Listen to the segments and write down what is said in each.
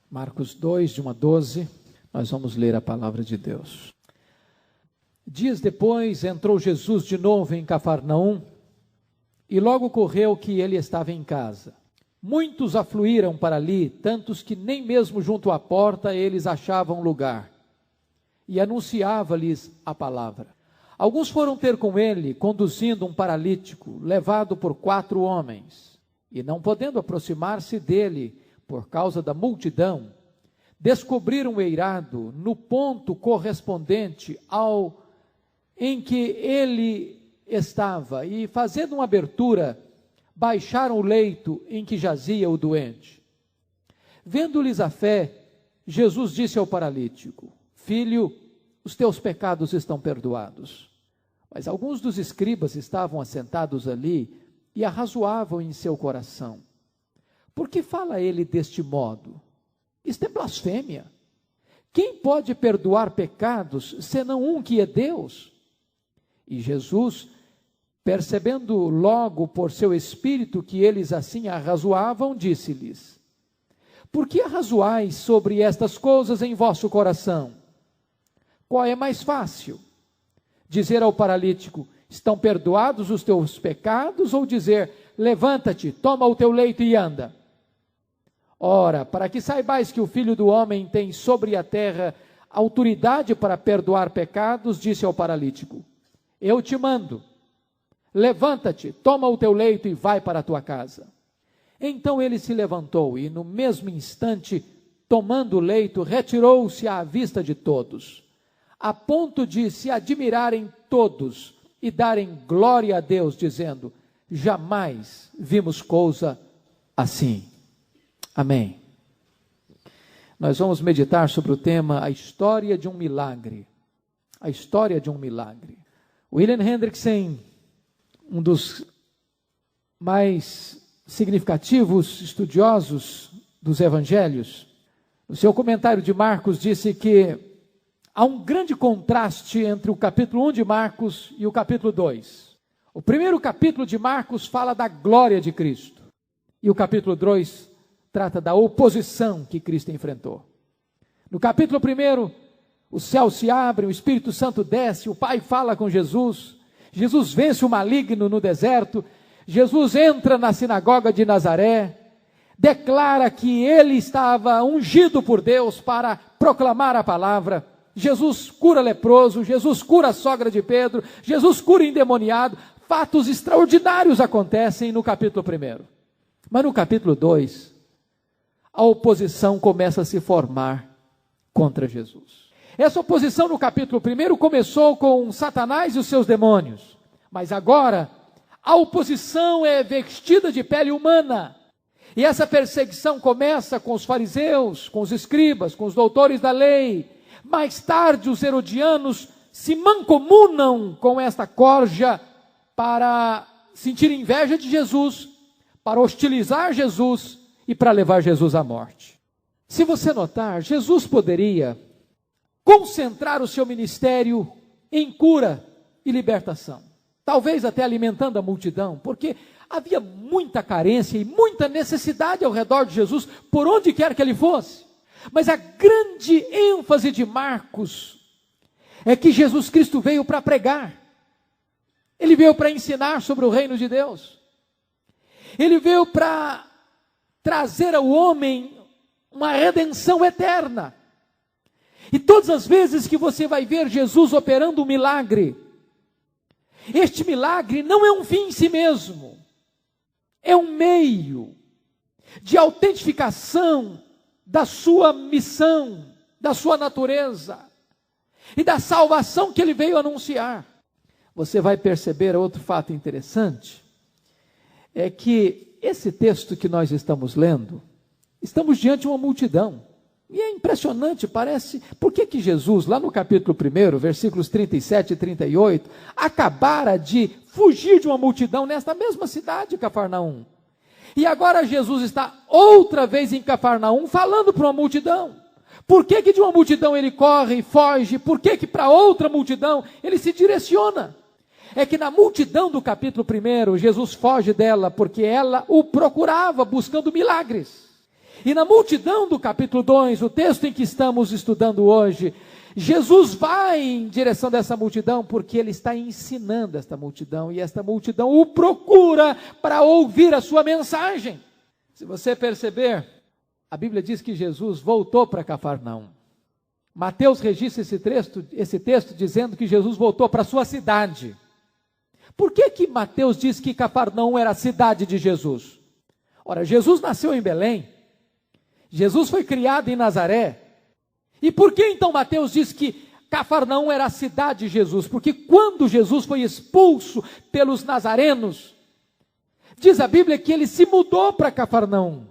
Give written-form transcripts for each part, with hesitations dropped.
Marcos 2, de 1 a 12, nós vamos ler a palavra de Deus. Dias depois, entrou Jesus de novo em Cafarnaum, e logo ocorreu que ele estava em casa. Muitos afluíram para ali, tantos que nem mesmo junto à porta eles achavam lugar, e anunciava-lhes a palavra. Alguns foram ter com ele, conduzindo um paralítico, levado por 4 homens, e não podendo aproximar-se dele, por causa da multidão, descobriram o eirado no ponto correspondente ao em que ele estava, e fazendo uma abertura, baixaram o leito em que jazia o doente. Vendo-lhes a fé, Jesus disse ao paralítico: Filho, os teus pecados estão perdoados. Mas alguns dos escribas estavam assentados ali e arrazoavam em seu coração: Por que fala ele deste modo? Isto é blasfêmia. Quem pode perdoar pecados, senão um que é Deus? E Jesus, percebendo logo por seu espírito que eles assim arrazoavam, disse-lhes: Por que arrazoais sobre estas coisas em vosso coração? Qual é mais fácil? Dizer ao paralítico: Estão perdoados os teus pecados? Ou dizer: Levanta-te, toma o teu leito e anda? Ora, para que saibais que o Filho do Homem tem sobre a terra autoridade para perdoar pecados, disse ao paralítico: Eu te mando, levanta-te, toma o teu leito e vai para a tua casa. Então ele se levantou e no mesmo instante, tomando o leito, retirou-se à vista de todos, a ponto de se admirarem todos e darem glória a Deus, dizendo: Jamais vimos coisa assim. Amém. Nós vamos meditar sobre o tema A História de um Milagre. A História de um Milagre. William Hendrickson, um dos mais significativos estudiosos dos evangelhos, no seu comentário de Marcos, disse que há um grande contraste entre o capítulo 1 de Marcos e o capítulo 2. O primeiro capítulo de Marcos fala da glória de Cristo, e o capítulo 2 trata da oposição que Cristo enfrentou. No capítulo 1, o céu se abre, o Espírito Santo desce, o Pai fala com Jesus, Jesus vence o maligno no deserto, Jesus entra na sinagoga de Nazaré, declara que ele estava ungido por Deus para proclamar a palavra. Jesus cura leproso, Jesus cura a sogra de Pedro, Jesus cura endemoniado. Fatos extraordinários acontecem no capítulo 1. Mas no capítulo 2, a oposição começa a se formar contra Jesus. Essa oposição no capítulo 1 começou com Satanás e os seus demônios, mas agora a oposição é vestida de pele humana, e essa perseguição começa com os fariseus, com os escribas, com os doutores da lei. Mais tarde os herodianos se mancomunam com esta corja para sentir inveja de Jesus, para hostilizar Jesus e para levar Jesus à morte. Se você notar, Jesus poderia concentrar o seu ministério em cura e libertação, talvez até alimentando a multidão, porque havia muita carência e muita necessidade ao redor de Jesus, por onde quer que ele fosse. Mas a grande ênfase de Marcos é que Jesus Cristo veio para pregar, ele veio para ensinar sobre o reino de Deus, ele veio para trazer ao homem uma redenção eterna. E todas as vezes que você vai ver Jesus operando um milagre, este milagre não é um fim em si mesmo, é um meio de autentificação da sua missão, da sua natureza e da salvação que ele veio anunciar. Você vai perceber outro fato interessante, é que esse texto que nós estamos lendo, estamos diante de uma multidão. E é impressionante, parece, por que Jesus, lá no capítulo 1, versículos 37 e 38, acabara de fugir de uma multidão nesta mesma cidade, Cafarnaum. E agora Jesus está outra vez em Cafarnaum, falando para uma multidão. Por que de uma multidão ele corre e foge? Por que para outra multidão ele se direciona? É que na multidão do capítulo 1, Jesus foge dela porque ela o procurava buscando milagres. E na multidão do capítulo 2, o texto em que estamos estudando hoje, Jesus vai em direção dessa multidão porque ele está ensinando esta multidão e esta multidão o procura para ouvir a sua mensagem. Se você perceber, a Bíblia diz que Jesus voltou para Cafarnaum. Mateus registra esse texto dizendo que Jesus voltou para a sua cidade. Por que Mateus diz que Cafarnaum era a cidade de Jesus? Ora, Jesus nasceu em Belém, Jesus foi criado em Nazaré. E por que então Mateus diz que Cafarnaum era a cidade de Jesus? Porque quando Jesus foi expulso pelos nazarenos, diz a Bíblia que ele se mudou para Cafarnaum.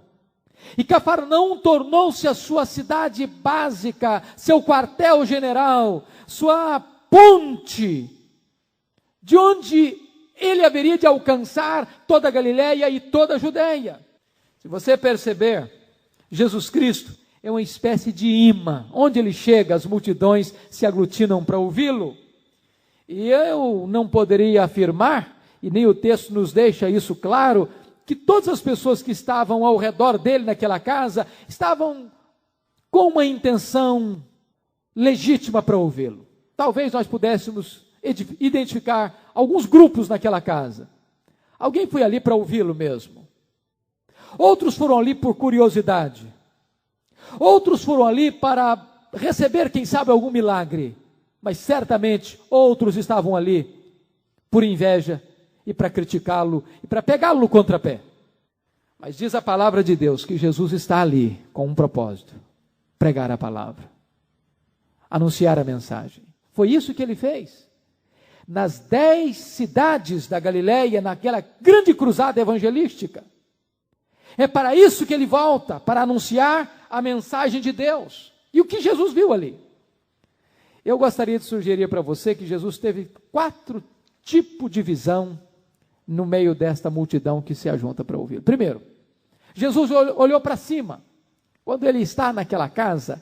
E Cafarnaum tornou-se a sua cidade básica, seu quartel-general, sua ponte, de onde ele haveria de alcançar toda a Galileia e toda a Judeia. Se você perceber, Jesus Cristo é uma espécie de imã. Onde ele chega, as multidões se aglutinam para ouvi-lo. E eu não poderia afirmar, e nem o texto nos deixa isso claro, que todas as pessoas que estavam ao redor dele naquela casa estavam com uma intenção legítima para ouvi-lo. Talvez nós pudéssemos identificar alguns grupos naquela casa. Alguém foi ali para ouvi-lo mesmo. Outros foram ali por curiosidade. Outros foram ali para receber, quem sabe, algum milagre. Mas certamente outros estavam ali por inveja e para criticá-lo e para pegá-lo no contrapé. Mas diz a palavra de Deus que Jesus está ali com um propósito: pregar a palavra, anunciar a mensagem. Foi isso que ele fez. Nas 10 cidades da Galileia, naquela grande cruzada evangelística. É para isso que ele volta, para anunciar a mensagem de Deus. E o que Jesus viu ali? Eu gostaria de sugerir para você que Jesus teve 4 tipos de visão no meio desta multidão que se ajunta para ouvir. Primeiro, Jesus olhou para cima. Quando ele está naquela casa,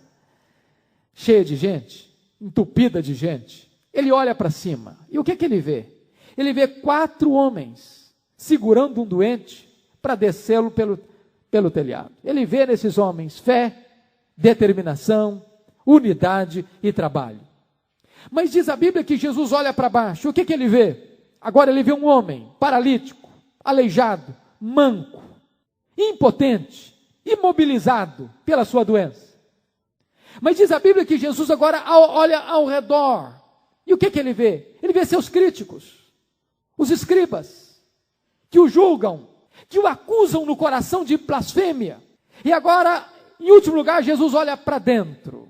cheia de gente, entupida de gente, ele olha para cima. E o que ele vê? Ele vê 4 homens segurando um doente para descê-lo pelo telhado. Ele vê nesses homens fé, determinação, unidade e trabalho. Mas diz a Bíblia que Jesus olha para baixo. O que ele vê? Agora ele vê um homem paralítico, aleijado, manco, impotente, imobilizado pela sua doença. Mas diz a Bíblia que Jesus agora olha ao redor. E o que ele vê? Ele vê seus críticos, os escribas, que o julgam, que o acusam no coração de blasfêmia. E agora, em último lugar, Jesus olha para dentro.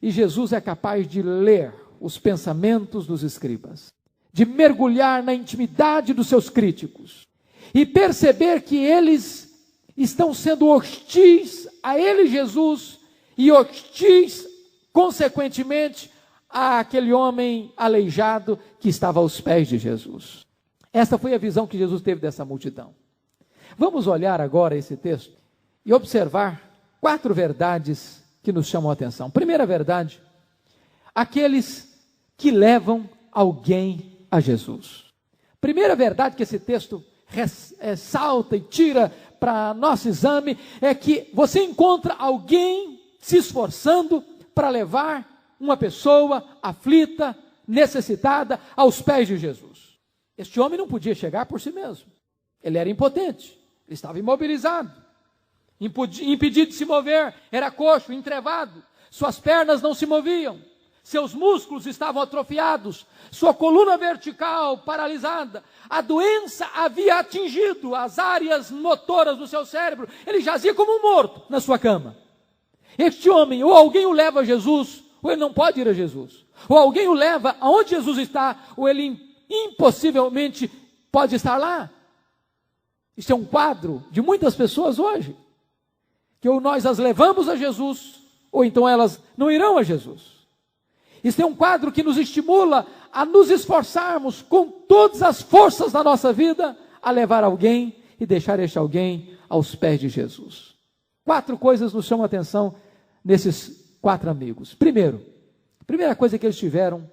E Jesus é capaz de ler os pensamentos dos escribas, de mergulhar na intimidade dos seus críticos e perceber que eles estão sendo hostis a ele, Jesus, e hostis, consequentemente, àquele homem aleijado que estava aos pés de Jesus. Essa foi a visão que Jesus teve dessa multidão. Vamos olhar agora esse texto e observar 4 verdades que nos chamam a atenção. Primeira verdade: aqueles que levam alguém a Jesus. Primeira verdade que esse texto ressalta e tira para nosso exame é que você encontra alguém se esforçando para levar uma pessoa aflita, necessitada, aos pés de Jesus. Este homem não podia chegar por si mesmo. Ele era impotente, ele estava imobilizado, impedido de se mover, era coxo, entrevado, suas pernas não se moviam, seus músculos estavam atrofiados, sua coluna vertical paralisada, a doença havia atingido as áreas motoras do seu cérebro, ele jazia como um morto na sua cama. Este homem, ou alguém o leva a Jesus, ou ele não pode ir a Jesus, ou alguém o leva aonde Jesus está, ou ele impossivelmente pode estar lá. Isso é um quadro de muitas pessoas hoje, que ou nós as levamos a Jesus, ou então elas não irão a Jesus. Isso é um quadro que nos estimula a nos esforçarmos com todas as forças da nossa vida a levar alguém e deixar este alguém aos pés de Jesus. 4 coisas nos chamam a atenção nesses 4 amigos. Primeiro, a primeira coisa que eles tiveram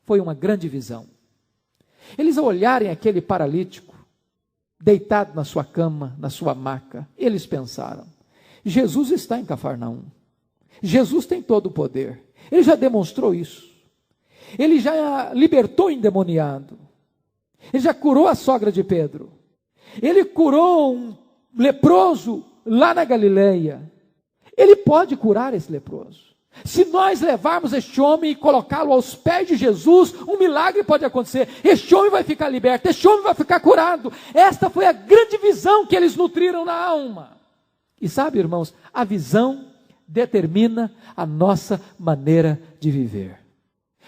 foi uma grande visão. Eles, ao olharem aquele paralítico deitado na sua cama, na sua maca, eles pensaram: Jesus está em Cafarnaum. Jesus tem todo o poder. Ele já demonstrou isso. Ele já libertou o endemoniado. Ele já curou a sogra de Pedro. Ele curou um leproso lá na Galileia. Ele pode curar esse leproso. Se nós levarmos este homem e colocá-lo aos pés de Jesus, um milagre pode acontecer. Este homem vai ficar liberto, este homem vai ficar curado. Esta foi a grande visão que eles nutriram na alma. E sabe, irmãos, a visão determina a nossa maneira de viver.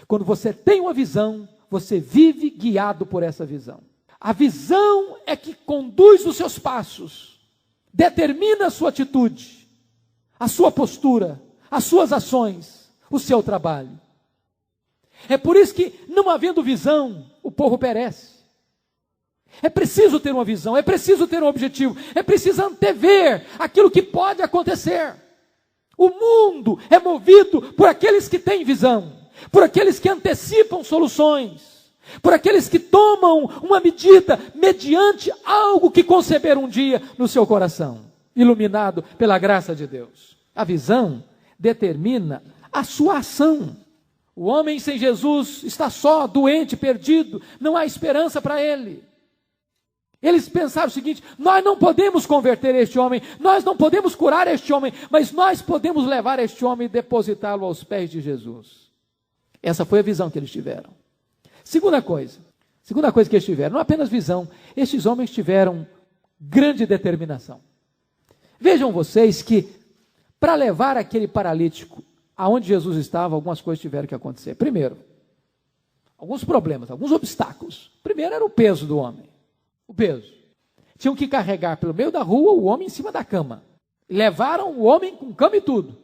Quando você tem uma visão, você vive guiado por essa visão. A visão é que conduz os seus passos, determina a sua atitude, a sua postura, as suas ações, o seu trabalho. É por isso que, não havendo visão, o povo perece. É preciso ter uma visão, é preciso ter um objetivo, é preciso antever aquilo que pode acontecer. O mundo é movido por aqueles que têm visão, por aqueles que antecipam soluções, por aqueles que tomam uma medida mediante algo que conceberam um dia no seu coração, iluminado pela graça de Deus. A visão determina a sua ação. O homem sem Jesus está só, doente, perdido, não há esperança para ele. Eles pensaram o seguinte: nós não podemos converter este homem, nós não podemos curar este homem, mas nós podemos levar este homem e depositá-lo aos pés de Jesus. Essa foi a visão que eles tiveram. Segunda coisa que eles tiveram, não apenas visão, estes homens tiveram grande determinação. Vejam vocês que, para levar aquele paralítico aonde Jesus estava, algumas coisas tiveram que acontecer. Primeiro, alguns problemas, alguns obstáculos. Primeiro era o peso do homem. O peso. Tinham que carregar pelo meio da rua o homem em cima da cama. Levaram o homem com cama e tudo.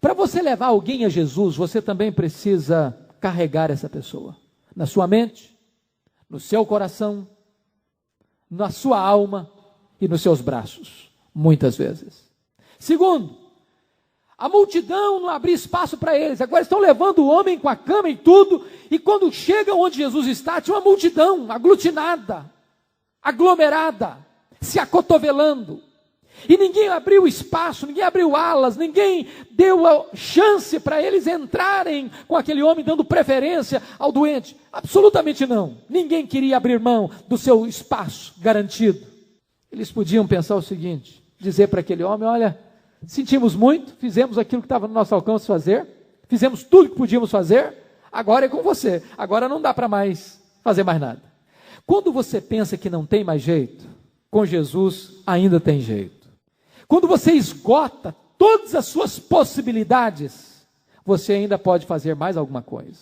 Para você levar alguém a Jesus, você também precisa carregar essa pessoa. Na sua mente, no seu coração, na sua alma e nos seus braços. Muitas vezes. Segundo, a multidão não abria espaço para eles. Agora estão levando o homem com a cama e tudo. E quando chegam onde Jesus está, tinha uma multidão aglutinada, aglomerada, se acotovelando. E ninguém abriu espaço, ninguém abriu alas, ninguém deu a chance para eles entrarem com aquele homem, dando preferência ao doente. Absolutamente não. Ninguém queria abrir mão do seu espaço garantido. Eles podiam pensar o seguinte, dizer para aquele homem: olha, sentimos muito, fizemos aquilo que estava no nosso alcance fazer, fizemos tudo que podíamos fazer, agora é com você, agora não dá para mais fazer mais nada. Quando você pensa que não tem mais jeito, com Jesus ainda tem jeito. Quando você esgota todas as suas possibilidades, você ainda pode fazer mais alguma coisa.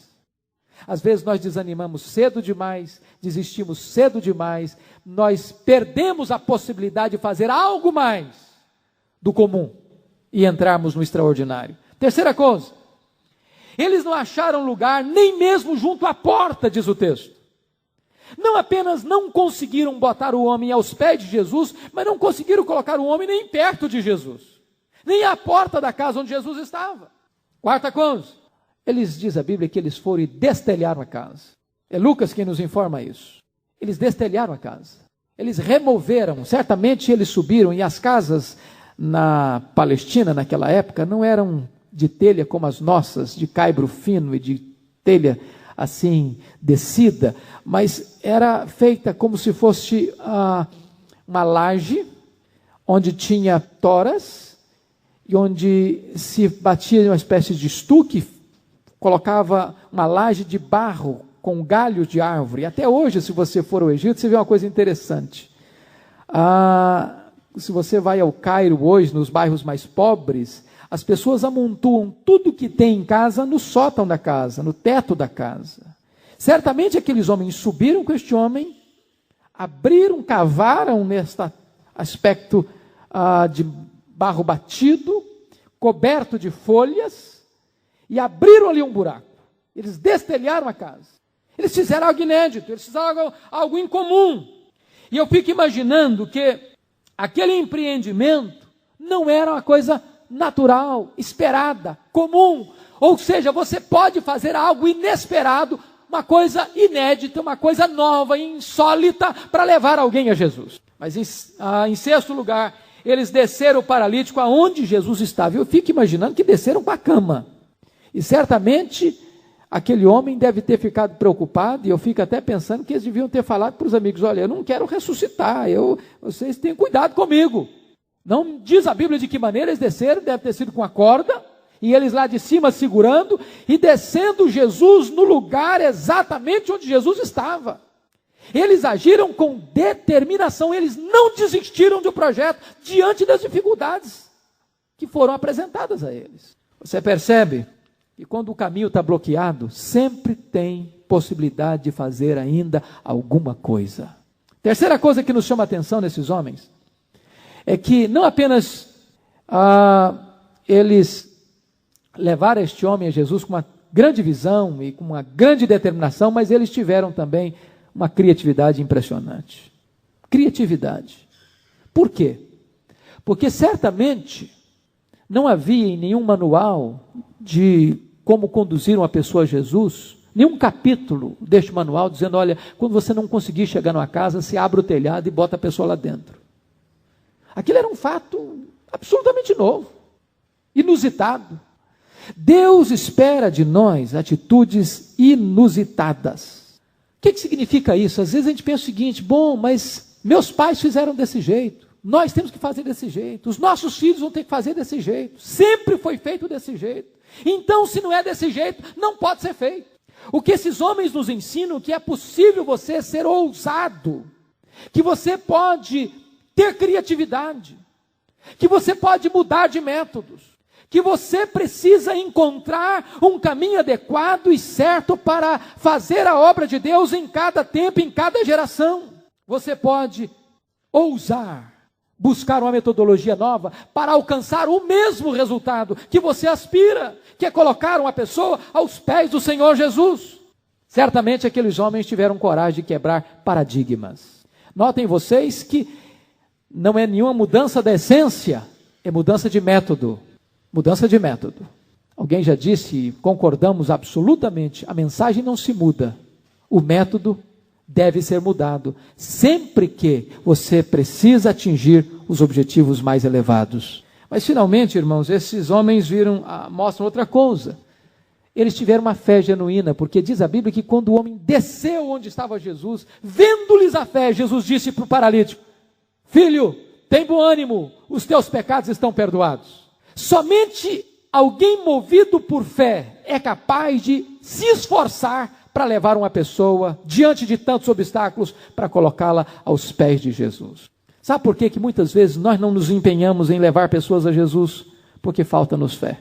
Às vezes nós desanimamos cedo demais, desistimos cedo demais, nós perdemos a possibilidade de fazer algo mais do comum e entrarmos no extraordinário. Terceira coisa, eles não acharam lugar nem mesmo junto à porta, diz o texto. Não apenas não conseguiram botar o homem aos pés de Jesus, mas não conseguiram colocar o homem nem perto de Jesus, nem à porta da casa onde Jesus estava. Quarta coisa, eles, diz a Bíblia, que eles foram e destelharam a casa. É Lucas quem nos informa isso. Eles destelharam a casa. Eles removeram, certamente eles subiram, e as casas na Palestina naquela época não eram de telha como as nossas, de caibro fino e de telha assim descida, mas era feita como se fosse uma laje, onde tinha toras, e onde se batia uma espécie de estuque, colocava uma laje de barro com galhos de árvore. Até hoje, se você for ao Egito, você vê uma coisa interessante. Se você vai ao Cairo hoje, nos bairros mais pobres, as pessoas amontoam tudo que tem em casa no sótão da casa, no teto da casa. Certamente aqueles homens subiram com este homem, abriram, cavaram neste aspecto de barro batido, coberto de folhas, e abriram ali um buraco. Eles destelharam a casa. Eles fizeram algo inédito, eles fizeram algo incomum. E eu fico imaginando que aquele empreendimento não era uma coisa natural, esperada, comum. Ou seja, você pode fazer algo inesperado, uma coisa inédita, uma coisa nova, insólita, para levar alguém a Jesus. Mas em sexto lugar, eles desceram o paralítico aonde Jesus estava. Eu fico imaginando que desceram para a cama. E certamente aquele homem deve ter ficado preocupado, e eu fico até pensando que eles deviam ter falado para os amigos: olha, eu não quero ressuscitar, vocês tenham cuidado comigo. Não diz a Bíblia de que maneira eles desceram, deve ter sido com a corda, e eles lá de cima segurando, e descendo Jesus no lugar exatamente onde Jesus estava. Eles agiram com determinação, eles não desistiram do projeto, diante das dificuldades que foram apresentadas a eles. Você percebe que quando o caminho está bloqueado, sempre tem possibilidade de fazer ainda alguma coisa. Terceira coisa que nos chama a atenção nesses homens, é que não apenas eles levaram este homem a Jesus com uma grande visão e com uma grande determinação, mas eles tiveram também uma criatividade impressionante. Criatividade. Por quê? Porque certamente não havia em nenhum manual de como conduzir uma pessoa a Jesus, nenhum capítulo deste manual dizendo: olha, quando você não conseguir chegar numa casa, você abre o telhado e bota a pessoa lá dentro. Aquilo era um fato absolutamente novo, inusitado. Deus espera de nós atitudes inusitadas. O que significa isso? Às vezes a gente pensa o seguinte: bom, mas meus pais fizeram desse jeito, nós temos que fazer desse jeito, os nossos filhos vão ter que fazer desse jeito, sempre foi feito desse jeito, então se não é desse jeito, não pode ser feito. O que esses homens nos ensinam, que é possível você ser ousado, que você pode ter criatividade, que você pode mudar de métodos, que você precisa encontrar um caminho adequado e certo para fazer a obra de Deus em cada tempo, em cada geração. Você pode ousar, buscar uma metodologia nova para alcançar o mesmo resultado que você aspira, que é colocar uma pessoa aos pés do Senhor Jesus. Certamente aqueles homens tiveram coragem de quebrar paradigmas. Notem vocês que não é nenhuma mudança da essência, é mudança de método. Mudança de método. Alguém já disse, e concordamos absolutamente, a mensagem não se muda. O método deve ser mudado, sempre que você precisa atingir os objetivos mais elevados. Mas finalmente, irmãos, esses homens mostram outra coisa. Eles tiveram uma fé genuína, porque diz a Bíblia que quando o homem desceu onde estava Jesus, vendo-lhes a fé, Jesus disse para o paralítico: filho, tem bom ânimo, os teus pecados estão perdoados. Somente alguém movido por fé é capaz de se esforçar para levar uma pessoa diante de tantos obstáculos, para colocá-la aos pés de Jesus. Sabe por que muitas vezes nós não nos empenhamos em levar pessoas a Jesus? Porque falta-nos fé.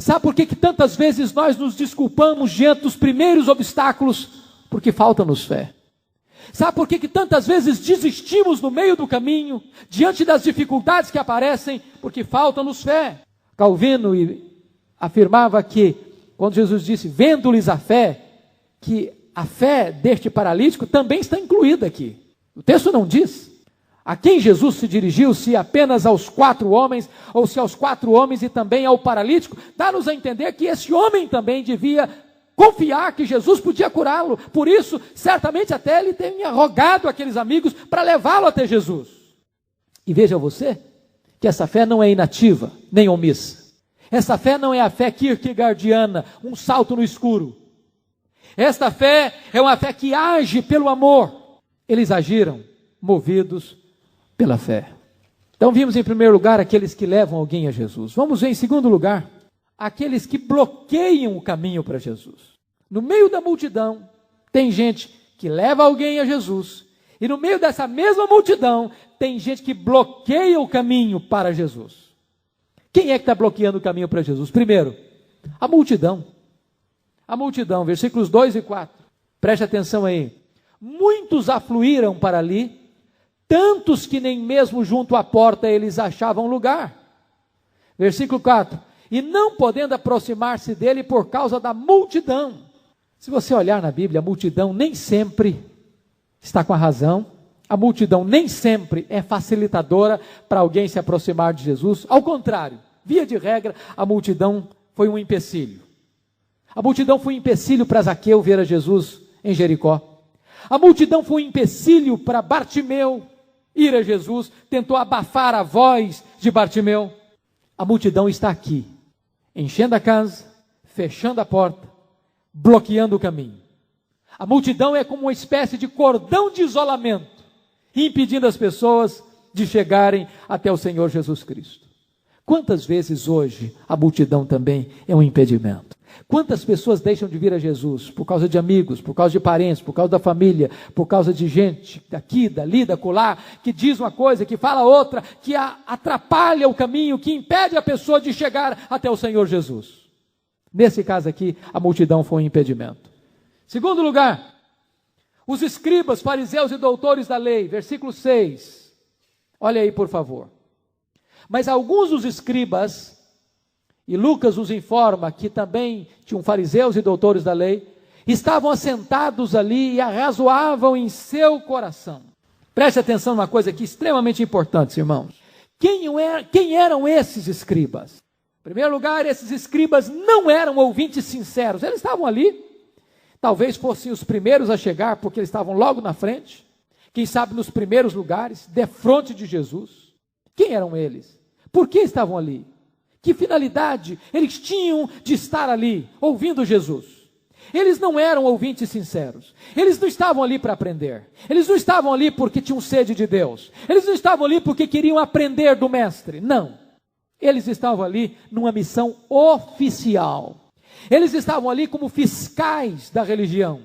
Sabe por que tantas vezes nós nos desculpamos diante dos primeiros obstáculos? Porque falta-nos fé. Sabe por que tantas vezes desistimos no meio do caminho, diante das dificuldades que aparecem? Porque falta-nos fé. Calvino afirmava que, quando Jesus disse, vendo-lhes a fé, que a fé deste paralítico também está incluída aqui. O texto não diz a quem Jesus se dirigiu, se apenas aos 4 homens, ou se aos 4 homens e também ao paralítico. Dá-nos a entender que esse homem também devia confiar que Jesus podia curá-lo. Por isso, certamente até ele tenha rogado àqueles amigos para levá-lo até Jesus. E veja você, que essa fé não é inativa, nem omissa. Essa fé não é a fé kierkegaardiana, um salto no escuro. Esta fé é uma fé que age pelo amor. Eles agiram movidos pela fé. Então vimos em primeiro lugar aqueles que levam alguém a Jesus. Vamos ver em segundo lugar aqueles que bloqueiam o caminho para Jesus. No meio da multidão tem gente que leva alguém a Jesus, e no meio dessa mesma multidão tem gente que bloqueia o caminho para Jesus. Quem é que está bloqueando o caminho para Jesus? Primeiro, a multidão. A multidão, versículos 2 e 4. Preste atenção aí. Muitos afluíram para ali, tantos que nem mesmo junto à porta eles achavam lugar. Versículo 4. E não podendo aproximar-se dele por causa da multidão. Se você olhar na Bíblia, a multidão nem sempre está com a razão. A multidão nem sempre é facilitadora para alguém se aproximar de Jesus. Ao contrário, via de regra, a multidão foi um empecilho. A multidão foi um empecilho para Zaqueu ver a Jesus em Jericó. A multidão foi um empecilho para Bartimeu ir a Jesus, tentou abafar a voz de Bartimeu. A multidão está aqui, enchendo a casa, fechando a porta, bloqueando o caminho. A multidão é como uma espécie de cordão de isolamento, impedindo as pessoas de chegarem até o Senhor Jesus Cristo. Quantas vezes hoje a multidão também é um impedimento? Quantas pessoas deixam de vir a Jesus por causa de amigos, por causa de parentes, por causa da família, por causa de gente daqui, dali, dacolá, que diz uma coisa, que fala outra, que atrapalha o caminho, que impede a pessoa de chegar até o Senhor Jesus. Nesse caso aqui, a multidão foi um impedimento. Segundo lugar, os escribas, fariseus e doutores da lei, versículo 6. Olha aí, por favor. Mas alguns dos escribas, e Lucas nos informa que também tinham fariseus e doutores da lei, estavam assentados ali e arrazoavam em seu coração. Preste atenção numa coisa aqui extremamente importante, irmãos. Quem eram esses escribas? Em primeiro lugar, esses escribas não eram ouvintes sinceros. Eles estavam ali, talvez fossem os primeiros a chegar, porque eles estavam logo na frente. Quem sabe nos primeiros lugares, defronte de Jesus. Quem eram eles? Por que estavam ali? Que finalidade eles tinham de estar ali, ouvindo Jesus? Eles não eram ouvintes sinceros. Eles não estavam ali para aprender. Eles não estavam ali porque tinham sede de Deus. Eles não estavam ali porque queriam aprender do Mestre. Não. Eles estavam ali numa missão oficial. Eles estavam ali como fiscais da religião.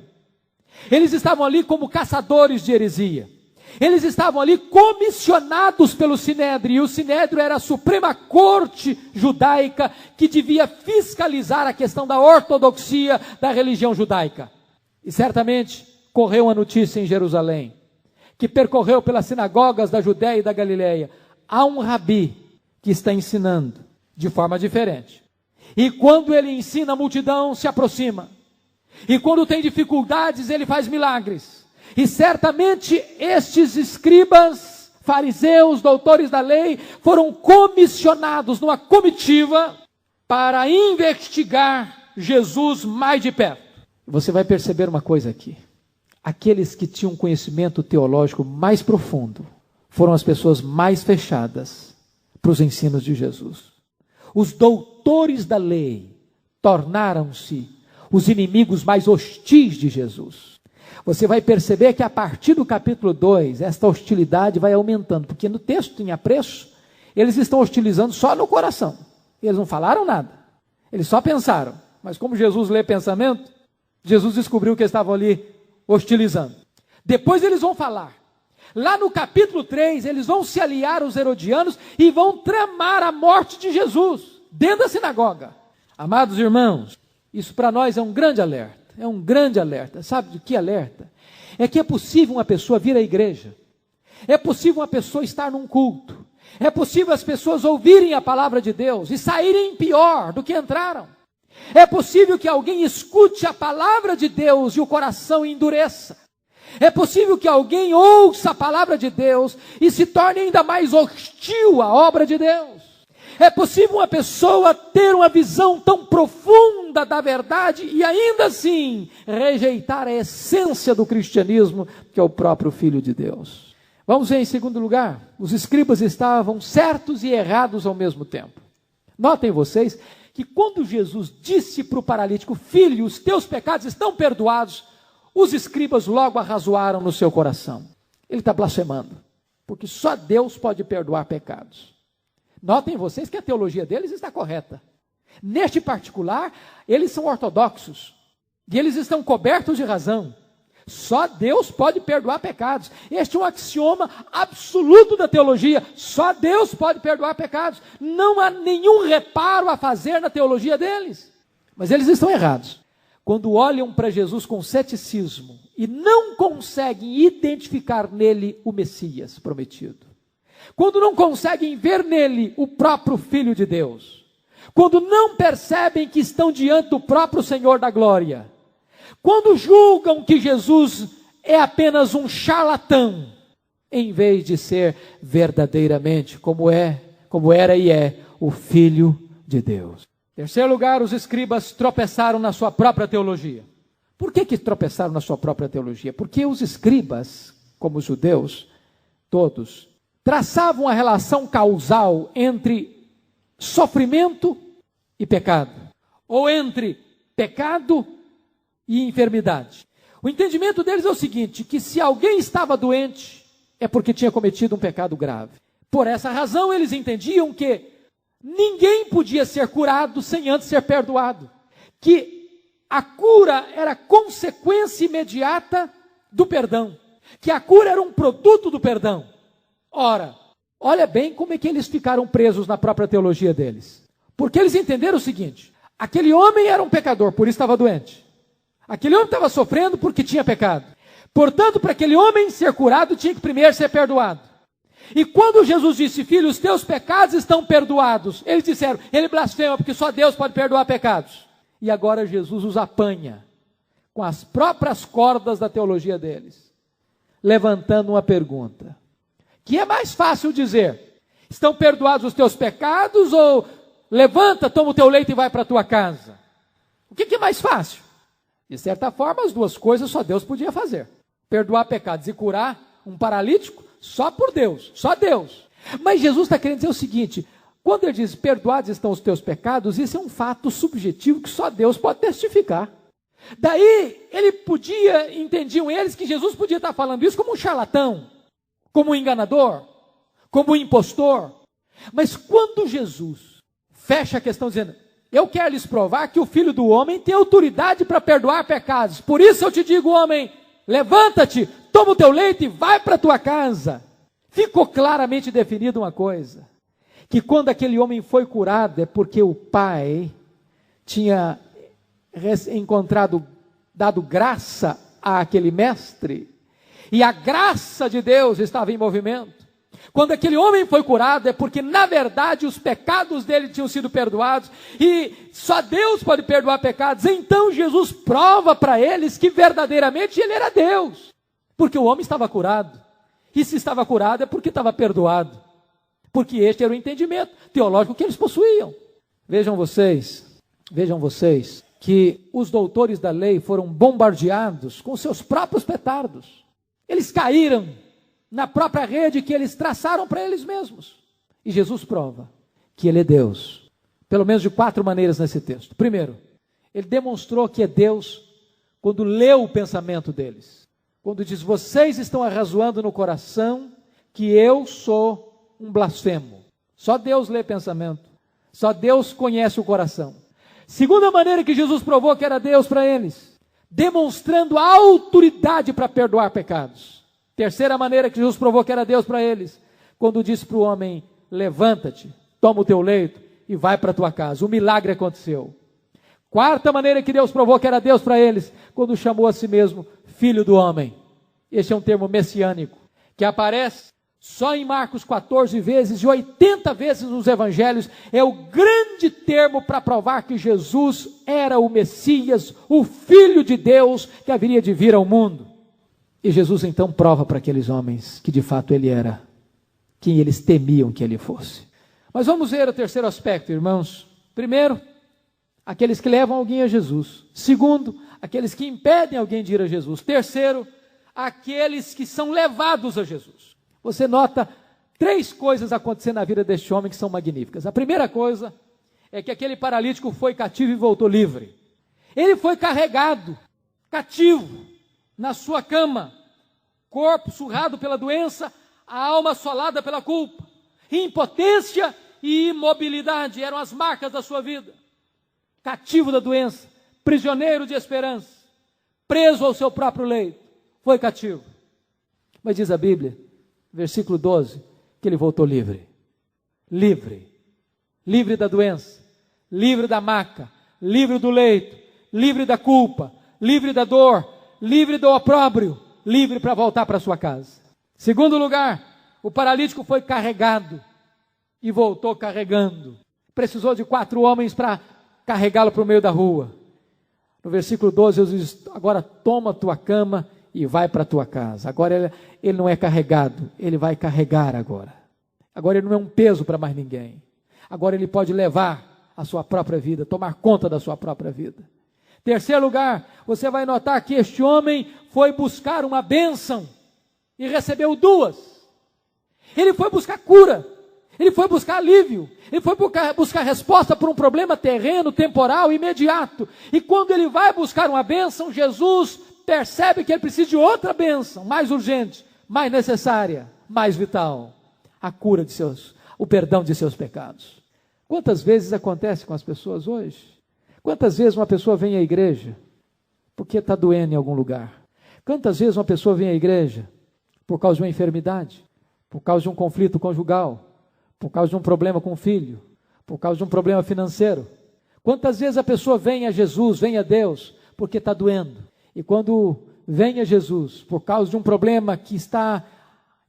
Eles estavam ali como caçadores de heresia. Eles estavam ali comissionados pelo Sinédrio, e o Sinédrio era a suprema corte judaica que devia fiscalizar a questão da ortodoxia da religião judaica. E certamente correu a notícia em Jerusalém, que percorreu pelas sinagogas da Judéia e da Galileia. Há um rabi que está ensinando de forma diferente. E quando ele ensina, a multidão se aproxima. E quando tem dificuldades, ele faz milagres. E certamente estes escribas, fariseus, doutores da lei, foram comissionados numa comitiva para investigar Jesus mais de perto. Você vai perceber uma coisa aqui. Aqueles que tinham conhecimento teológico mais profundo foram as pessoas mais fechadas para os ensinos de Jesus. Os doutores da lei tornaram-se os inimigos mais hostis de Jesus. Você vai perceber que a partir do capítulo 2, esta hostilidade vai aumentando, porque no texto em apreço, eles estão hostilizando só no coração. Eles não falaram nada, eles só pensaram. Mas como Jesus lê pensamento, Jesus descobriu que estavam ali hostilizando. Depois eles vão falar. Lá no capítulo 3, eles vão se aliar aos herodianos e vão tramar a morte de Jesus, dentro da sinagoga. Amados irmãos, isso para nós é um grande alerta. É um grande alerta. Sabe de que alerta? É que é possível uma pessoa vir à igreja. É possível uma pessoa estar num culto. É possível as pessoas ouvirem a palavra de Deus e saírem pior do que entraram. É possível que alguém escute a palavra de Deus e o coração endureça. É possível que alguém ouça a palavra de Deus e se torne ainda mais hostil à obra de Deus. É possível uma pessoa ter uma visão tão profunda da verdade e ainda assim rejeitar a essência do cristianismo, que é o próprio Filho de Deus. Vamos ver em segundo lugar, os escribas estavam certos e errados ao mesmo tempo. Notem vocês que quando Jesus disse para o paralítico: filho, os teus pecados estão perdoados, os escribas logo arrazoaram no seu coração. Ele está blasfemando, porque só Deus pode perdoar pecados. Notem vocês que a teologia deles está correta. Neste particular, eles são ortodoxos. E eles estão cobertos de razão. Só Deus pode perdoar pecados. Este é um axioma absoluto da teologia. Só Deus pode perdoar pecados. Não há nenhum reparo a fazer na teologia deles. Mas eles estão errados. Quando olham para Jesus com ceticismo e não conseguem identificar nele o Messias prometido. Quando não conseguem ver nele o próprio Filho de Deus, quando não percebem que estão diante do próprio Senhor da glória, quando julgam que Jesus é apenas um charlatão, em vez de ser verdadeiramente como era e é, o Filho de Deus. Em terceiro lugar, os escribas tropeçaram na sua própria teologia. Por que tropeçaram na sua própria teologia? Porque os escribas, como os judeus, todos, traçavam a relação causal entre sofrimento e pecado, ou entre pecado e enfermidade. O entendimento deles é o seguinte, que se alguém estava doente, é porque tinha cometido um pecado grave. Por essa razão, eles entendiam que ninguém podia ser curado sem antes ser perdoado. Que a cura era consequência imediata do perdão. Que a cura era um produto do perdão. Ora, olha bem como é que eles ficaram presos na própria teologia deles. Porque eles entenderam o seguinte, aquele homem era um pecador, por isso estava doente. Aquele homem estava sofrendo porque tinha pecado. Portanto, para aquele homem ser curado, tinha que primeiro ser perdoado. E quando Jesus disse, filho, os teus pecados estão perdoados, eles disseram, ele blasfema, porque só Deus pode perdoar pecados. E agora Jesus os apanha com as próprias cordas da teologia deles, levantando uma pergunta. Que é mais fácil dizer, estão perdoados os teus pecados, ou levanta, toma o teu leito e vai para a tua casa? O que é mais fácil? De certa forma, as duas coisas só Deus podia fazer. Perdoar pecados e curar um paralítico, só por Deus, só Deus. Mas Jesus está querendo dizer o seguinte, quando ele diz, perdoados estão os teus pecados, isso é um fato subjetivo que só Deus pode testificar. Daí, entendiam eles que Jesus podia estar falando isso como um charlatão, como um enganador, como um impostor. Mas quando Jesus fecha a questão dizendo, eu quero lhes provar que o Filho do Homem tem autoridade para perdoar pecados. Por isso eu te digo, homem, levanta-te, toma o teu leito e vai para a tua casa. Ficou claramente definido uma coisa, que quando aquele homem foi curado é porque o Pai tinha dado graça àquele mestre, e a graça de Deus estava em movimento. Quando aquele homem foi curado é porque na verdade os pecados dele tinham sido perdoados, e só Deus pode perdoar pecados. Então Jesus prova para eles que verdadeiramente ele era Deus, porque o homem estava curado, e se estava curado é porque estava perdoado, porque este era o entendimento teológico que eles possuíam. Vejam vocês que os doutores da lei foram bombardeados com seus próprios petardos. Eles caíram na própria rede que eles traçaram para eles mesmos. E Jesus prova que ele é Deus, pelo menos de 4 maneiras nesse texto. Primeiro, ele demonstrou que é Deus quando leu o pensamento deles. Quando diz, vocês estão arrazoando no coração que eu sou um blasfemo. Só Deus lê pensamento. Só Deus conhece o coração. Segunda maneira que Jesus provou que era Deus para eles, demonstrando a autoridade para perdoar pecados. Terceira maneira que Jesus provou que era Deus para eles, quando disse para o homem, levanta-te, toma o teu leito e vai para a tua casa. O milagre aconteceu. Quarta maneira que Deus provou que era Deus para eles, quando chamou a si mesmo Filho do Homem. Este é um termo messiânico, que aparece só em Marcos 14 vezes e 80 vezes nos evangelhos. É o grande termo para provar que Jesus era o Messias, o Filho de Deus que haveria de vir ao mundo. E Jesus então prova para aqueles homens que de fato ele era quem eles temiam que ele fosse. Mas vamos ver o terceiro aspecto, irmãos. Primeiro, aqueles que levam alguém a Jesus. Segundo, aqueles que impedem alguém de ir a Jesus. Terceiro, aqueles que são levados a Jesus. Você nota 3 coisas acontecendo na vida deste homem que são magníficas. A primeira coisa é que aquele paralítico foi cativo e voltou livre. Ele foi carregado, cativo, na sua cama, corpo surrado pela doença, a alma assolada pela culpa, impotência e imobilidade eram as marcas da sua vida. Cativo da doença, prisioneiro de esperança, preso ao seu próprio leito, foi cativo. Mas diz a Bíblia, versículo 12, que ele voltou livre. Livre da doença, livre da maca, livre do leito, livre da culpa, livre da dor, livre do opróbrio, livre para voltar para sua casa. Segundo lugar, o paralítico foi carregado e voltou carregando. Precisou de 4 homens para carregá-lo para o meio da rua. No versículo 12, Jesus diz, agora toma a tua cama e vai para a tua casa. Agora ele não é carregado, ele vai carregar agora. Agora ele não é um peso para mais ninguém. Agora ele pode levar a sua própria vida, tomar conta da sua própria vida. Terceiro lugar, você vai notar que este homem foi buscar uma bênção e recebeu 2. Ele foi buscar cura. Ele foi buscar alívio. Ele foi buscar resposta para um problema terreno, temporal, imediato. E quando ele vai buscar uma bênção, Jesus percebe que ele precisa de outra bênção, mais urgente, mais necessária, mais vital. A cura o perdão de seus pecados. Quantas vezes acontece com as pessoas hoje? Quantas vezes uma pessoa vem à igreja porque está doendo em algum lugar? Quantas vezes uma pessoa vem à igreja por causa de uma enfermidade, por causa de um conflito conjugal, por causa de um problema com o filho, por causa de um problema financeiro? Quantas vezes a pessoa vem a Jesus, vem a Deus, porque está doendo? E quando vem a Jesus por causa de um problema que está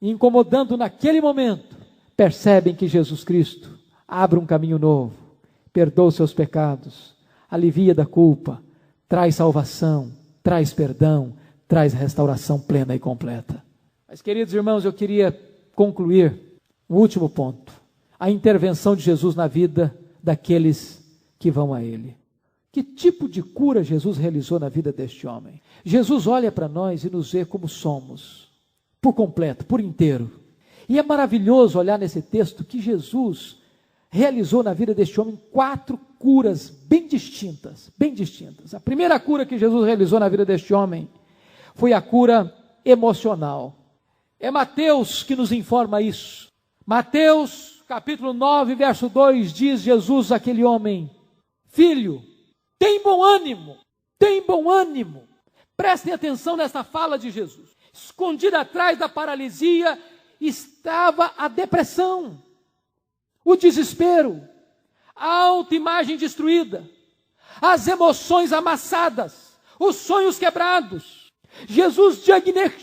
incomodando naquele momento, percebem que Jesus Cristo abre um caminho novo, perdoa os seus pecados, alivia da culpa, traz salvação, traz perdão, traz restauração plena e completa. Mas, queridos irmãos, eu queria concluir o último ponto: a intervenção de Jesus na vida daqueles que vão a Ele. Que tipo de cura Jesus realizou na vida deste homem? Jesus olha para nós e nos vê como somos, por completo, por inteiro. E é maravilhoso olhar nesse texto que Jesus realizou na vida deste homem 4 curas bem distintas, bem distintas. A primeira cura que Jesus realizou na vida deste homem foi a cura emocional. É Mateus que nos informa isso. Mateus, capítulo 9, verso 2, diz Jesus àquele homem: filho, tem bom ânimo, tem bom ânimo. Prestem atenção nessa fala de Jesus. Escondida atrás da paralisia estava a depressão, o desespero, a autoimagem destruída, as emoções amassadas, os sonhos quebrados. Jesus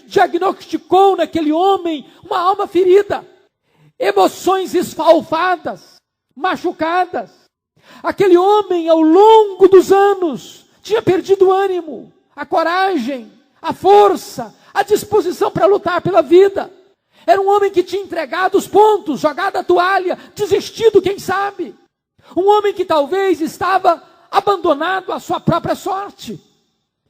diagnosticou naquele homem uma alma ferida, emoções esfalfadas, machucadas. Aquele homem, ao longo dos anos, tinha perdido o ânimo, a coragem, a força, a disposição para lutar pela vida. Era um homem que tinha entregado os pontos, jogado a toalha, desistido, quem sabe. Um homem que talvez estava abandonado à sua própria sorte.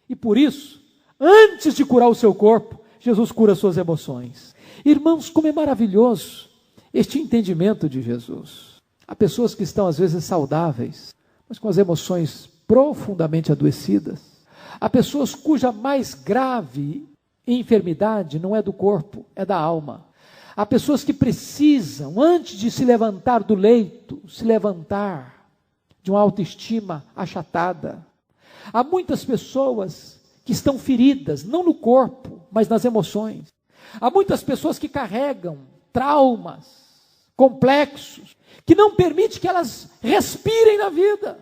E por isso, antes de curar o seu corpo, Jesus cura suas emoções. Irmãos, como é maravilhoso este entendimento de Jesus. Há pessoas que estão às vezes saudáveis, mas com as emoções profundamente adoecidas. Há pessoas cuja mais grave enfermidade não é do corpo, é da alma. Há pessoas que precisam, antes de se levantar do leito, se levantar de uma autoestima achatada. Há muitas pessoas que estão feridas, não no corpo, mas nas emoções. Há muitas pessoas que carregam traumas, complexos, que não permitem que elas respirem na vida.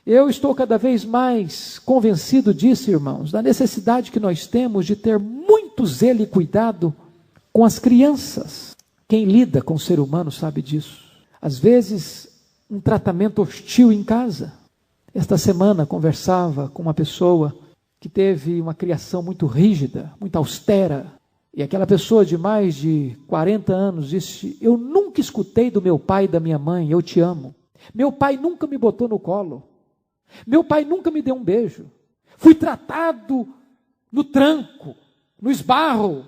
Eu estou cada vez mais convencido disso, irmãos, da necessidade que nós temos de ter muito zelo e cuidado com as crianças. Quem lida com o ser humano sabe disso. Às vezes, um tratamento hostil em casa. Esta semana conversava com uma pessoa que teve uma criação muito rígida, muito austera. E aquela pessoa de mais de 40 anos disse: eu nunca escutei do meu pai e da minha mãe, eu te amo. Meu pai nunca me botou no colo. Meu pai nunca me deu um beijo. Fui tratado no tranco, no esbarro.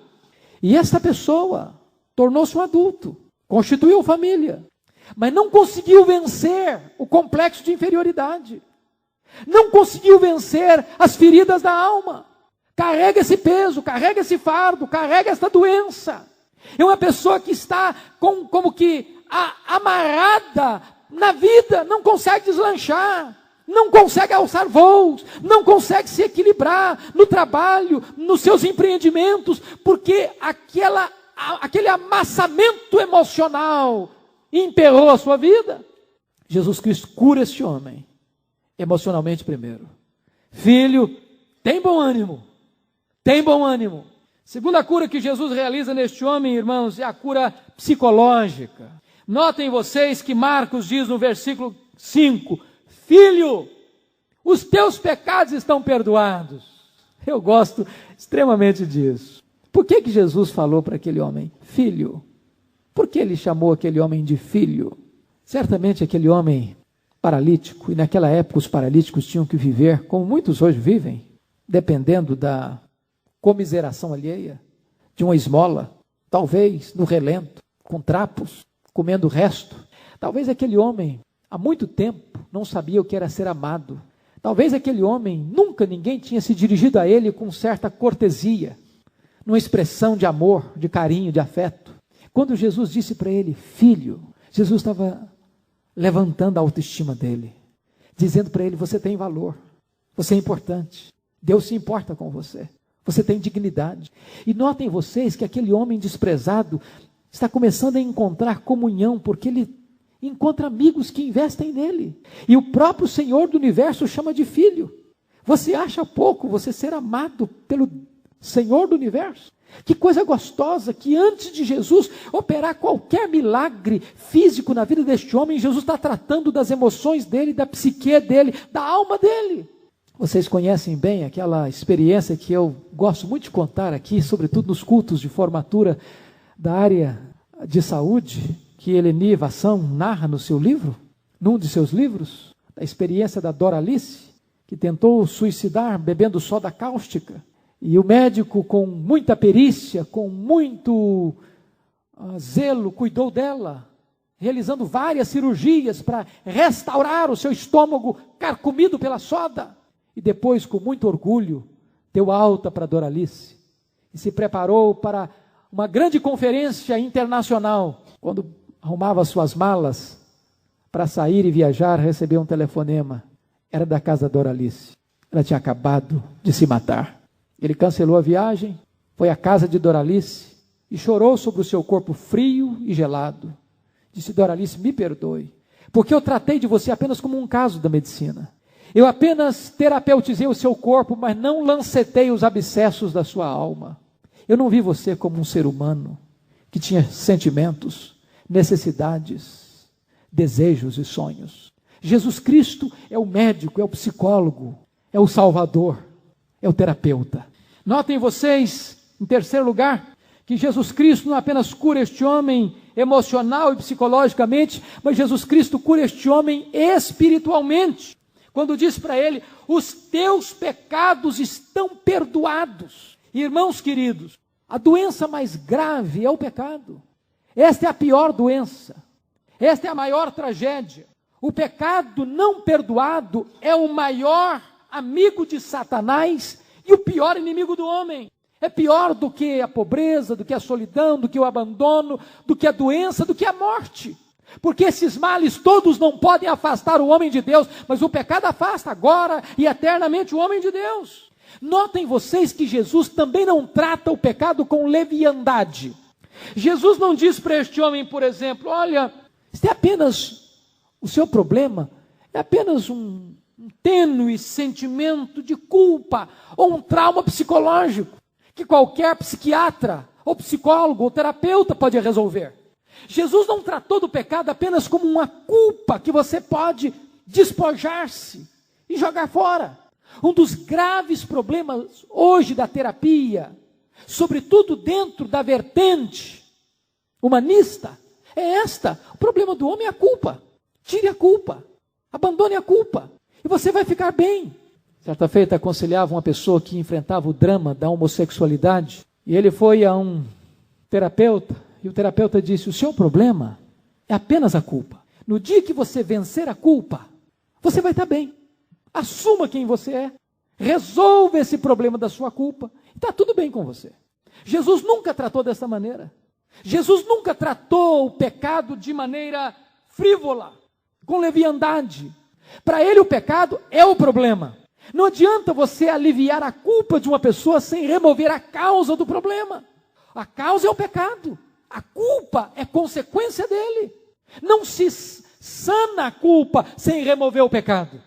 E esta pessoa tornou-se um adulto, constituiu família, mas não conseguiu vencer o complexo de inferioridade. Não conseguiu vencer as feridas da alma. Carrega esse peso, carrega esse fardo, carrega esta doença. É uma pessoa que está como que amarrada na vida, não consegue deslanchar, não consegue alçar voos, não consegue se equilibrar no trabalho, nos seus empreendimentos, porque aquele amassamento emocional emperrou a sua vida. Jesus Cristo cura este homem, emocionalmente primeiro. Filho, tem bom ânimo. Tem bom ânimo. Segunda cura que Jesus realiza neste homem, irmãos, é a cura psicológica. Notem vocês que Marcos diz no versículo 5, filho, os teus pecados estão perdoados. Eu gosto extremamente disso. Por que Jesus falou para aquele homem, filho? Por que ele chamou aquele homem de filho? Certamente aquele homem paralítico, e naquela época os paralíticos tinham que viver, como muitos hoje vivem, dependendo da comiseração alheia, de uma esmola, talvez no relento, com trapos, comendo o resto. Talvez aquele homem, há muito tempo, não sabia o que era ser amado. Talvez aquele homem, nunca ninguém tinha se dirigido a ele com certa cortesia, numa expressão de amor, de carinho, de afeto. Quando Jesus disse para ele, filho, Jesus estava levantando a autoestima dele, dizendo para ele, você tem valor, você é importante, Deus se importa com você, você tem dignidade. E notem vocês que aquele homem desprezado está começando a encontrar comunhão, porque ele encontra amigos que investem nele. E o próprio Senhor do universo chama de filho. Você acha pouco você ser amado pelo Senhor do universo? Que coisa gostosa que antes de Jesus operar qualquer milagre físico na vida deste homem, Jesus está tratando das emoções dele, da psique dele, da alma dele. Vocês conhecem bem aquela experiência que eu gosto muito de contar aqui, sobretudo nos cultos de formatura da área de saúde, que Eleni Vassão narra no seu livro, num de seus livros, a experiência da Doralice, que tentou suicidar bebendo soda cáustica, e o médico com muita perícia, com muito zelo, cuidou dela, realizando várias cirurgias para restaurar o seu estômago carcomido pela soda, e depois com muito orgulho, deu alta para Doralice, e se preparou para uma grande conferência internacional. Quando arrumava suas malas para sair e viajar, recebeu um telefonema. Era da casa da Doralice. Ela tinha acabado de se matar. Ele cancelou a viagem, foi à casa de Doralice e chorou sobre o seu corpo frio e gelado. Disse, Doralice, me perdoe, porque eu tratei de você apenas como um caso da medicina. Eu apenas terapeutizei o seu corpo, mas não lancetei os abscessos da sua alma. Eu não vi você como um ser humano que tinha sentimentos, necessidades, desejos e sonhos. Jesus Cristo é o médico, é o psicólogo, é o salvador, é o terapeuta. Notem vocês, em terceiro lugar, que Jesus Cristo não apenas cura este homem emocional e psicologicamente, mas Jesus Cristo cura este homem espiritualmente. Quando diz para ele, os teus pecados estão perdoados. Irmãos queridos, a doença mais grave é o pecado. Esta é a pior doença. Esta é a maior tragédia. O pecado não perdoado é o maior amigo de Satanás e o pior inimigo do homem. É pior do que a pobreza, do que a solidão, do que o abandono, do que a doença, do que a morte. Porque esses males todos não podem afastar o homem de Deus, mas o pecado afasta agora e eternamente o homem de Deus. Notem vocês que Jesus também não trata o pecado com leviandade. Jesus não diz para este homem, por exemplo, olha, isso é apenas o seu problema, é apenas um tênue sentimento de culpa ou um trauma psicológico que qualquer psiquiatra ou psicólogo ou terapeuta pode resolver. Jesus não tratou do pecado apenas como uma culpa que você pode despojar-se e jogar fora. Um dos graves problemas hoje da terapia, sobretudo dentro da vertente humanista, é esta. O problema do homem é a culpa. Tire a culpa, abandone a culpa e você vai ficar bem. Certa feita aconselhava uma pessoa que enfrentava o drama da homossexualidade e ele foi a um terapeuta e o terapeuta disse, o seu problema é apenas a culpa. No dia que você vencer a culpa, você vai estar bem. Assuma quem você é, resolva esse problema da sua culpa, está tudo bem com você. Jesus nunca tratou dessa maneira. Jesus nunca tratou o pecado de maneira frívola, com leviandade. Para ele o pecado é o problema. Não adianta você aliviar a culpa de uma pessoa sem remover a causa do problema. A causa é o pecado. A culpa é consequência dele. Não se sana a culpa sem remover o pecado.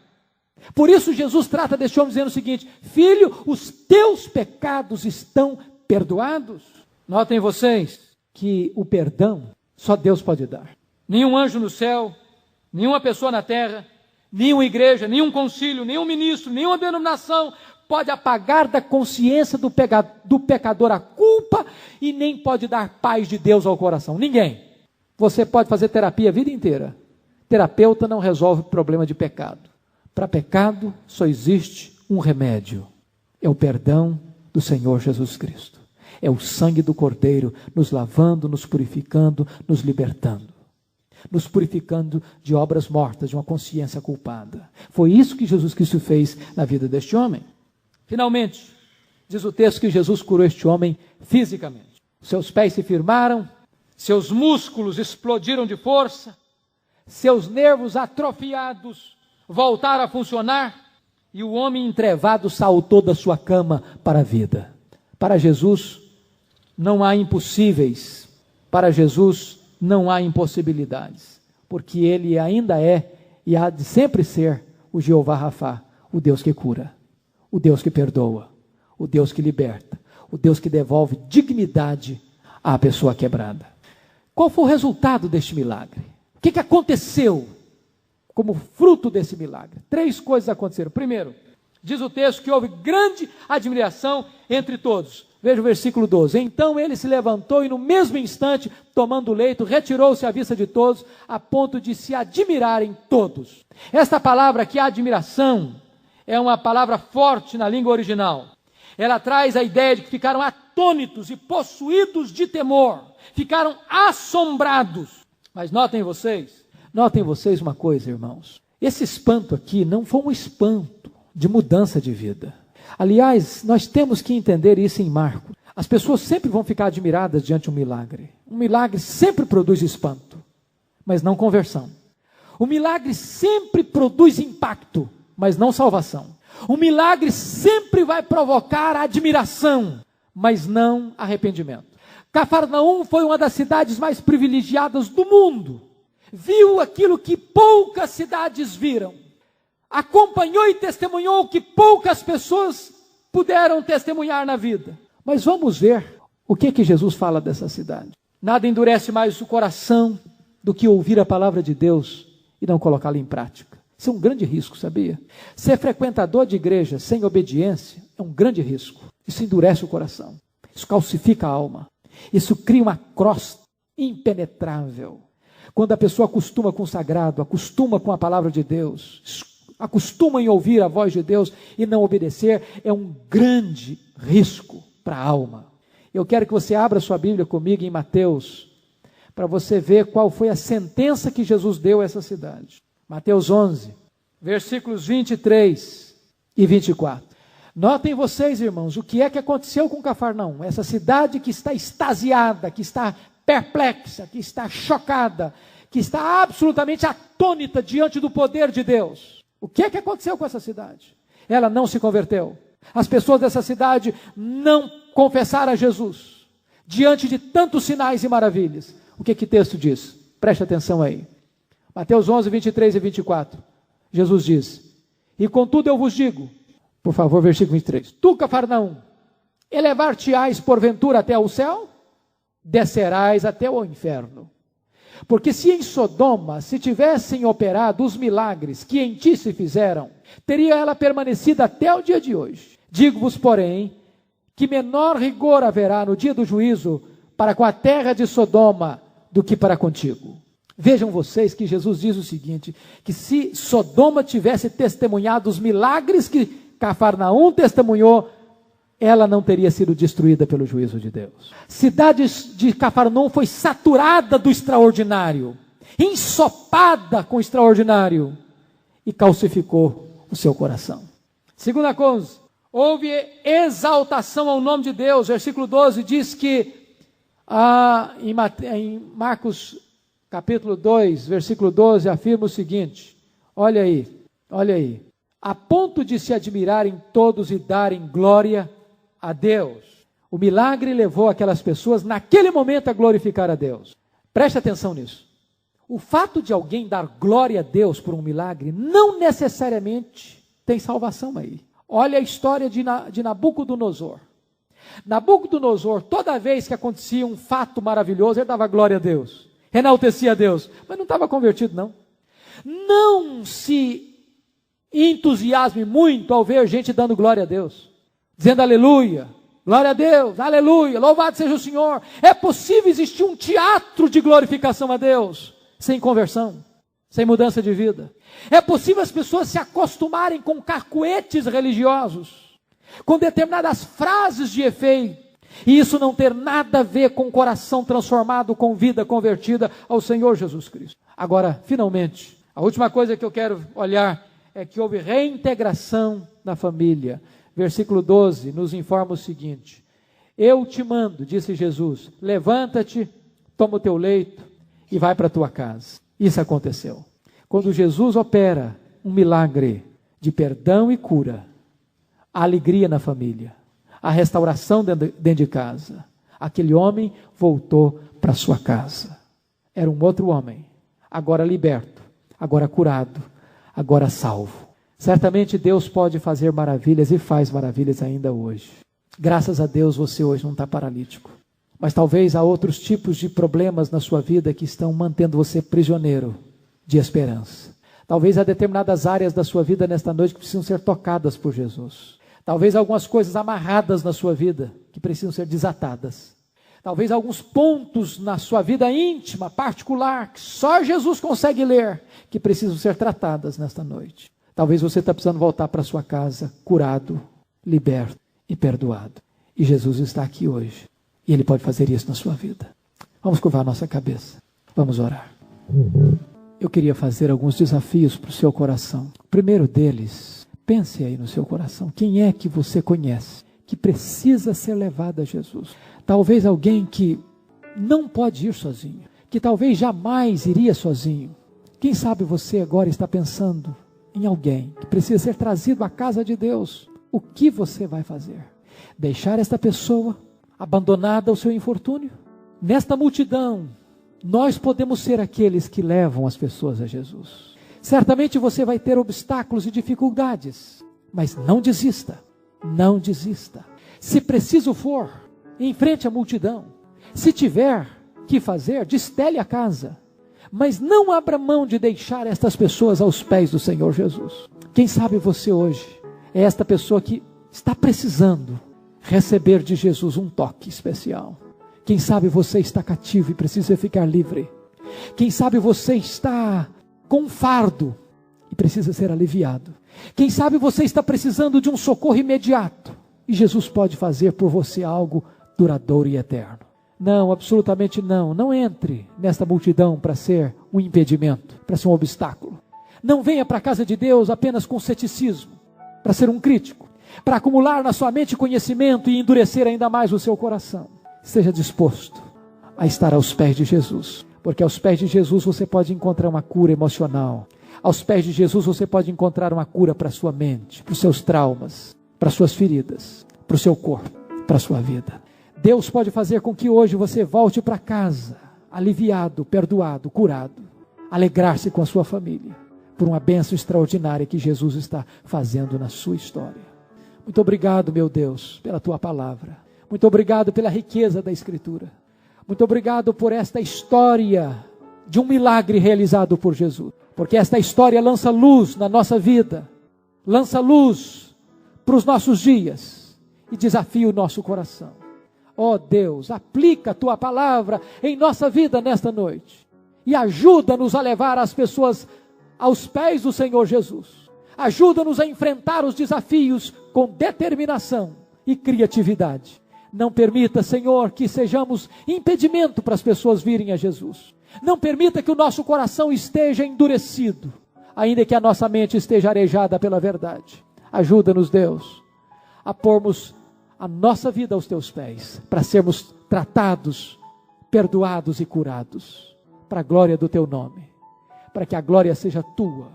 Por isso Jesus trata deste homem dizendo o seguinte, filho, os teus pecados estão perdoados. Notem vocês que o perdão só Deus pode dar. Nenhum anjo no céu, nenhuma pessoa na terra, nenhuma igreja, nenhum concílio, nenhum ministro, nenhuma denominação pode apagar da consciência do pecador a culpa e nem pode dar paz de Deus ao coração. Ninguém. Você pode fazer terapia a vida inteira. Terapeuta não resolve problema de pecado. Para pecado só existe um remédio. É o perdão do Senhor Jesus Cristo. é o sangue do Cordeiro, nos lavando, nos purificando, nos libertando. Nos purificando de obras mortas, de uma consciência culpada. Foi isso que Jesus Cristo fez na vida deste homem. Finalmente, diz o texto que Jesus curou este homem fisicamente. Seus pés se firmaram, seus músculos explodiram de força, seus nervos atrofiados voltaram a funcionar e o homem entrevado saltou da sua cama para a vida. Para Jesus não há impossíveis, para Jesus não há impossibilidades, porque Ele ainda é e há de sempre ser o Jeová Rafá, o Deus que cura, o Deus que perdoa, o Deus que liberta, o Deus que devolve dignidade à pessoa quebrada. Qual foi o resultado deste milagre? O que aconteceu como fruto desse milagre? 3 coisas aconteceram. Primeiro, diz o texto que houve grande admiração entre todos. Veja o versículo 12. Então ele se levantou e no mesmo instante, tomando o leito, retirou-se à vista de todos, a ponto de se admirarem todos. Esta palavra aqui, admiração, é uma palavra forte na língua original. Ela traz a ideia de que ficaram atônitos e possuídos de temor, ficaram assombrados. Mas notem vocês uma coisa, irmãos. Esse espanto aqui não foi um espanto de mudança de vida. Aliás, nós temos que entender isso em Marcos. As pessoas sempre vão ficar admiradas diante de um milagre. Um milagre sempre produz espanto, mas não conversão. O milagre sempre produz impacto, mas não salvação. O milagre sempre vai provocar admiração, mas não arrependimento. Cafarnaum foi uma das cidades mais privilegiadas do mundo. Viu aquilo que poucas cidades viram. Acompanhou e testemunhou o que poucas pessoas puderam testemunhar na vida. Mas vamos ver o que Jesus fala dessa cidade. Nada endurece mais o coração do que ouvir a palavra de Deus e não colocá-la em prática. Isso é um grande risco, sabia? Ser frequentador de igreja sem obediência é um grande risco. Isso endurece o coração. Isso calcifica a alma. Isso cria uma crosta impenetrável. Quando a pessoa acostuma com o sagrado, acostuma com a palavra de Deus, acostuma em ouvir a voz de Deus e não obedecer, é um grande risco para a alma. Eu quero que você abra sua Bíblia comigo em Mateus, para você ver qual foi a sentença que Jesus deu a essa cidade. Mateus 11, versículos 23 e 24. Notem vocês, irmãos, o que é que aconteceu com Cafarnaum, essa cidade que está extasiada, que está perplexa, que está chocada, que está absolutamente atônita diante do poder de Deus. O que é que aconteceu com essa cidade? Ela não se converteu. As pessoas dessa cidade não confessaram a Jesus, diante de tantos sinais e maravilhas. O que o texto diz? Preste atenção aí. Mateus 11, 23 e 24. Jesus diz: e contudo eu vos digo, por favor, versículo 23. Tu, Cafarnaum, elevar-te-ás porventura até o céu? Descerás até o inferno. Porque se em Sodoma se tivessem operado os milagres que em ti se fizeram, teria ela permanecido até o dia de hoje. Digo-vos, porém, que menor rigor haverá no dia do juízo para com a terra de Sodoma do que para contigo. Vejam vocês que Jesus diz o seguinte, que se Sodoma tivesse testemunhado os milagres que Cafarnaum testemunhou, ela não teria sido destruída pelo juízo de Deus. A cidade de Cafarnaum foi saturada do extraordinário, ensopada com o extraordinário, e calcificou o seu coração. Segunda coisa, houve exaltação ao nome de Deus. Versículo 12 diz que, em Marcos capítulo 2, versículo 12, afirma o seguinte, olha aí, a ponto de se admirarem todos e darem glória a Deus. O milagre levou aquelas pessoas naquele momento a glorificar a Deus. Preste atenção nisso. O fato de alguém dar glória a Deus por um milagre não necessariamente tem salvação aí. Olha a história de Nabucodonosor. Nabucodonosor, toda vez que acontecia um fato maravilhoso, ele dava glória a Deus, enaltecia a Deus, mas não estava convertido não. Não se entusiasme muito ao ver gente dando glória a Deus, dizendo aleluia, glória a Deus, aleluia, louvado seja o Senhor. É possível existir um teatro de glorificação a Deus, sem conversão, sem mudança de vida. É possível as pessoas se acostumarem com cacuetes religiosos, com determinadas frases de efeito, E isso não ter nada a ver com coração transformado, com vida convertida ao Senhor Jesus Cristo. Agora, finalmente, a última coisa que eu quero olhar é que houve reintegração na família. Versículo 12 nos informa o seguinte: eu te mando, disse Jesus, levanta-te, toma o teu leito e vai para a tua casa. Isso aconteceu. Quando Jesus opera um milagre de perdão e cura, a alegria na família, a restauração dentro de casa, aquele homem voltou para sua casa. Era um outro homem, agora liberto, agora curado, agora salvo. Certamente Deus pode fazer maravilhas e faz maravilhas ainda hoje. Graças a Deus você hoje não está paralítico. Mas talvez há outros tipos de problemas na sua vida que estão mantendo você prisioneiro de esperança. Talvez há determinadas áreas da sua vida nesta noite que precisam ser tocadas por Jesus. Talvez algumas coisas amarradas na sua vida que precisam ser desatadas. Talvez alguns pontos na sua vida íntima, particular, que só Jesus consegue ler, que precisam ser tratadas nesta noite. Talvez você está precisando voltar para sua casa curado, liberto e perdoado. E Jesus está aqui hoje. E Ele pode fazer isso na sua vida. Vamos curvar a nossa cabeça. Vamos orar. Eu queria fazer alguns desafios para o seu coração. O primeiro deles, pense aí no seu coração. Quem é que você conhece que precisa ser levado a Jesus? Talvez alguém que não pode ir sozinho, que talvez jamais iria sozinho. Quem sabe você agora está pensando em alguém que precisa ser trazido à casa de Deus. O que você vai fazer? Deixar esta pessoa abandonada ao seu infortúnio? Nesta multidão, nós podemos ser aqueles que levam as pessoas a Jesus. Certamente você vai ter obstáculos e dificuldades, mas não desista, não desista. Se preciso for, enfrente a multidão. Se tiver que fazer, destele a casa. Mas não abra mão de deixar estas pessoas aos pés do Senhor Jesus. Quem sabe você hoje é esta pessoa que está precisando receber de Jesus um toque especial. Quem sabe você está cativo e precisa ficar livre. Quem sabe você está com um fardo e precisa ser aliviado. Quem sabe você está precisando de um socorro imediato e Jesus pode fazer por você algo duradouro e eterno. Não, absolutamente não. Não entre nesta multidão para ser um impedimento, para ser um obstáculo. Não venha para a casa de Deus apenas com ceticismo, para ser um crítico, para acumular na sua mente conhecimento e endurecer ainda mais o seu coração. Seja disposto a estar aos pés de Jesus, porque aos pés de Jesus você pode encontrar uma cura emocional. Aos pés de Jesus você pode encontrar uma cura para a sua mente, para os seus traumas, para as suas feridas, para o seu corpo, para a sua vida. Deus pode fazer com que hoje você volte para casa, aliviado, perdoado, curado, alegrar-se com a sua família, por uma bênção extraordinária que Jesus está fazendo na sua história. Muito obrigado, meu Deus, pela tua palavra. Muito obrigado pela riqueza da Escritura. Muito obrigado por esta história de um milagre realizado por Jesus. Porque esta história lança luz na nossa vida, lança luz para os nossos dias e desafia o nosso coração. Ó Deus, aplica a tua palavra em nossa vida nesta noite e ajuda-nos a levar as pessoas aos pés do Senhor Jesus. Ajuda-nos a enfrentar os desafios com determinação e criatividade. Não permita, Senhor, que sejamos impedimento para as pessoas virem a Jesus. Não permita que o nosso coração esteja endurecido, ainda que a nossa mente esteja arejada pela verdade. Ajuda-nos, Deus, a pormos a nossa vida aos teus pés, para sermos tratados, perdoados e curados, para a glória do teu nome, para que a glória seja tua,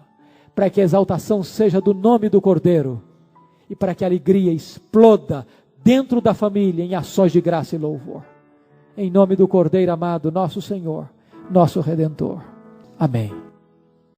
para que a exaltação seja do nome do Cordeiro, e para que a alegria exploda dentro da família em ações de graça e louvor. Em nome do Cordeiro amado, nosso Senhor, nosso Redentor. Amém.